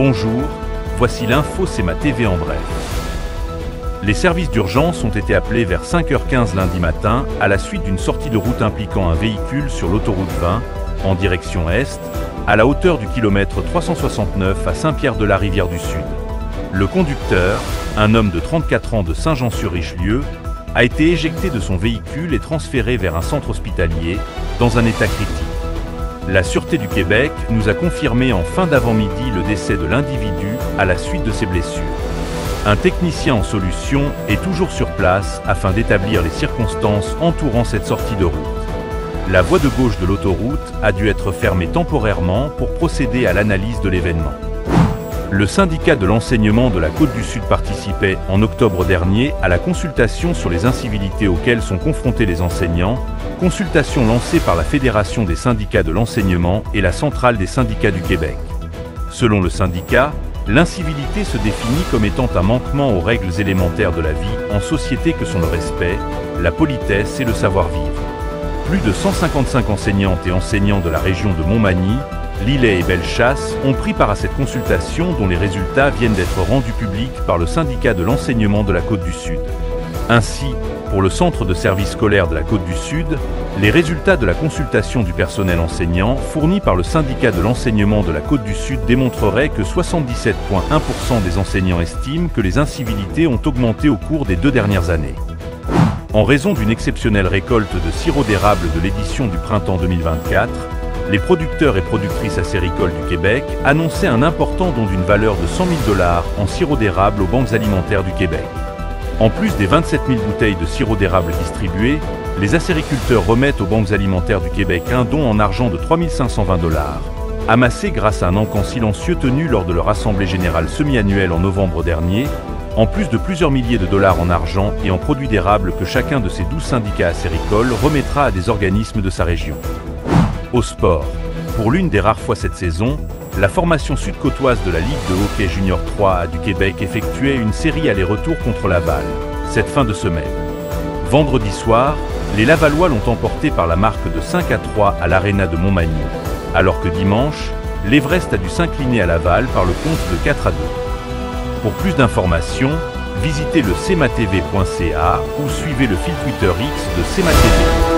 Bonjour, voici l'info CEMA TV en bref. Les services d'urgence ont été appelés vers 5h15 lundi matin à la suite d'une sortie de route impliquant un véhicule sur l'autoroute 20 en direction est, à la hauteur du kilomètre 369 à Saint-Pierre-de-la-Rivière-du-Sud. Le conducteur, un homme de 34 ans de Saint-Jean-sur-Richelieu, a été éjecté de son véhicule et transféré vers un centre hospitalier dans un état critique. La Sûreté du Québec nous a confirmé en fin d'avant-midi le décès de l'individu à la suite de ses blessures. Un technicien en solution est toujours sur place afin d'établir les circonstances entourant cette sortie de route. La voie de gauche de l'autoroute a dû être fermée temporairement pour procéder à l'analyse de l'événement. Le syndicat de l'enseignement de la Côte-du-Sud participait en octobre dernier à la consultation sur les incivilités auxquelles sont confrontés les enseignants, consultation lancée par la Fédération des syndicats de l'enseignement et la Centrale des syndicats du Québec. Selon le syndicat, l'incivilité se définit comme étant un manquement aux règles élémentaires de la vie en société que sont le respect, la politesse et le savoir-vivre. Plus de 155 enseignantes et enseignants de la région de Montmagny, Lillet et Bellechasse ont pris part à cette consultation dont les résultats viennent d'être rendus publics par le syndicat de l'enseignement de la Côte-du-Sud. Ainsi, pour le centre de service scolaire de la Côte-du-Sud, les résultats de la consultation du personnel enseignant fournis par le syndicat de l'enseignement de la Côte-du-Sud démontreraient que 77,1% des enseignants estiment que les incivilités ont augmenté au cours des 2 dernières années. En raison d'une exceptionnelle récolte de sirop d'érable de l'édition du printemps 2024, les producteurs et productrices acéricoles du Québec annonçaient un important don d'une valeur de 100 000 $ en sirop d'érable aux banques alimentaires du Québec. En plus des 27 000 bouteilles de sirop d'érable distribuées, les acériculteurs remettent aux banques alimentaires du Québec un don en argent de 3 520 $, amassé grâce à un encan silencieux tenu lors de leur assemblée générale semi-annuelle en novembre dernier, en plus de plusieurs milliers de dollars en argent et en produits d'érable que chacun de ces 12 syndicats acéricoles remettra à des organismes de sa région. Au sport, pour l'une des rares fois cette saison, la formation sud-côtoise de la Ligue de hockey junior 3 du Québec effectuait une série aller-retour contre Laval, cette fin de semaine. Vendredi soir, les Lavallois l'ont emporté par la marque de 5-3 à l'Arena de Montmagny, alors que dimanche, l'Everest a dû s'incliner à Laval par le compte de 4-2. Pour plus d'informations, visitez le cematv.ca ou suivez le fil Twitter X de CEMA TV.